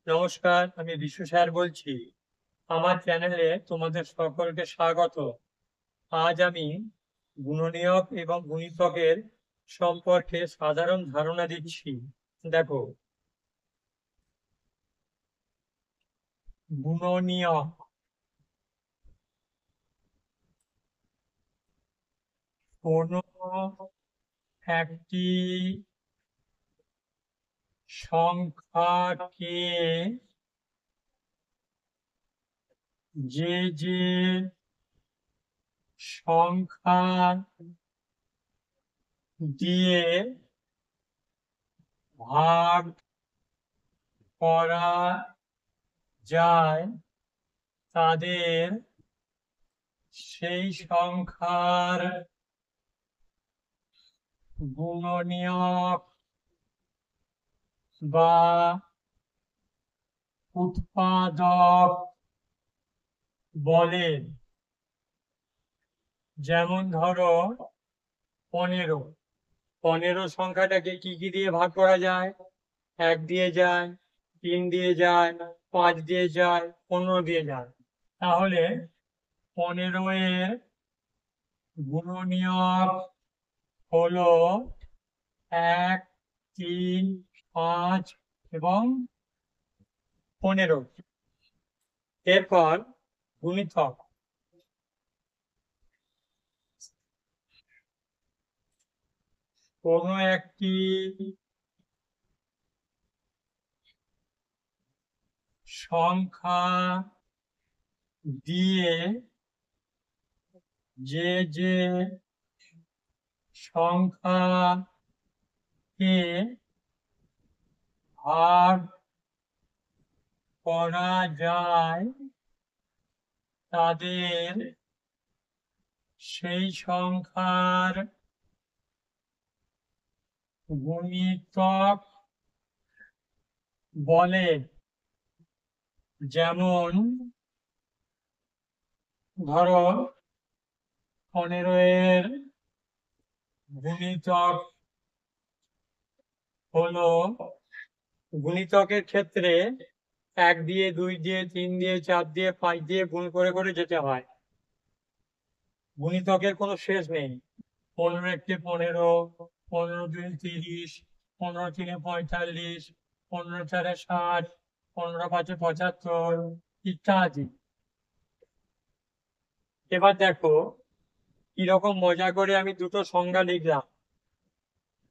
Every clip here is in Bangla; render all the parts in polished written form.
নমস্কার, আমি বিশু স্যার বলছি। আমার চ্যানেলে তোমাদের সকলকে স্বাগত। আজ আমি গুণনীয়ক এবং গুণিতকের সম্পর্কে সাধারণ ধারণা দিচ্ছি। দেখো, গুণনীয়ক কোনো একটি সংখ্যাকে যে সংখ্যা দিয়ে ভাগ করা যায় তাদের সেই সংখ্যার গুণনীয়ক বা উৎপাদক বলে। যেমন ধরো 15। 15 সংখ্যাটাকে কি কি দিয়ে ভাগ করা যায়? 1 দিয়ে যায়, 3 দিয়ে যায়, 5 দিয়ে যায়, 15 দিয়ে যায়। তাহলে 15 এর গুণনীয়ক হলো 1, 3, 5 এবং 15। এরপর গুণিতক। কোনো একটি সংখ্যা দিয়ে যে সংখ্যাকে ভাগ করা যায় তাদের সেই সংখ্যার গুণিতক বলে। যেমন ধরো 15 এর গুণিতক হলো, গুণিতকের ক্ষেত্রে 1 দিয়ে, 2 দিয়ে, 3 দিয়ে, 4 দিয়ে, 5 দিয়ে গুণ করে করে যেতে হয়। গুণিতকের কোনো শেষ নেই। 15 এককে 15, 15 দুই 30, 15 তিনে 45, 15 চারে 60, 15 পাঁচে 75 ইত্যাদি। এবার দেখো কিরকম মজা করে আমি দুটো সংজ্ঞা লিখলাম।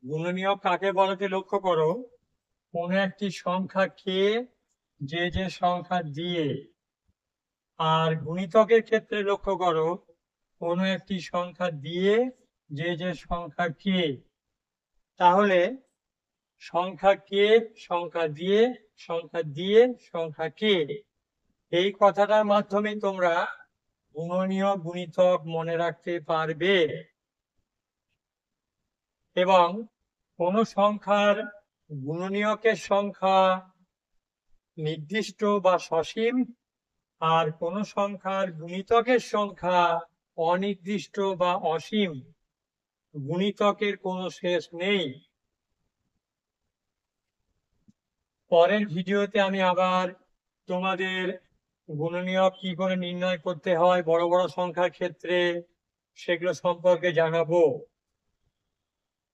গুণনীয়ক কাকে বলতে লক্ষ্য করো, কোনো একটি সংখ্যাকে যে সংখ্যা দিয়ে। আর গুণিতকের ক্ষেত্রে লক্ষ্য করো, কোনো একটি সংখ্যা দিয়ে যে সংখ্যাকে। তাহলে সংখ্যাকে, সংখ্যা দিয়ে, সংখ্যা দিয়ে, সংখ্যাকে, এই কথাটার মাধ্যমে তোমরা গুণনীয় গুণিতক মনে রাখতে পারবে। এবং কোন সংখ্যার গুণনীয়কের সংখ্যা নির্দিষ্ট বা সসীম, আর কোন সংখ্যার গুণিতকের সংখ্যা অনির্দিষ্ট বা অসীম। গুণিতকের কোনো শেষ নেই। পরের ভিডিওতে আমি আবার তোমাদের গুণনীয়ক কি করে নির্ণয় করতে হয় বড় বড় সংখ্যার ক্ষেত্রে সেগুলো সম্পর্কে জানাবো।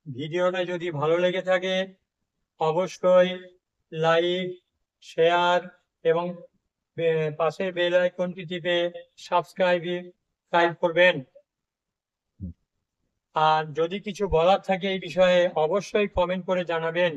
ভিডিওটা যদি ভালো লেগে থাকে অবশ্যই লাইক, শেয়ার এবং পাশের বেল আইকনটি টিপে সাবস্ক্রাইব করবেন। আর যদি কিছু বলার থাকে এই বিষয়ে অবশ্যই কমেন্ট করে জানাবেন।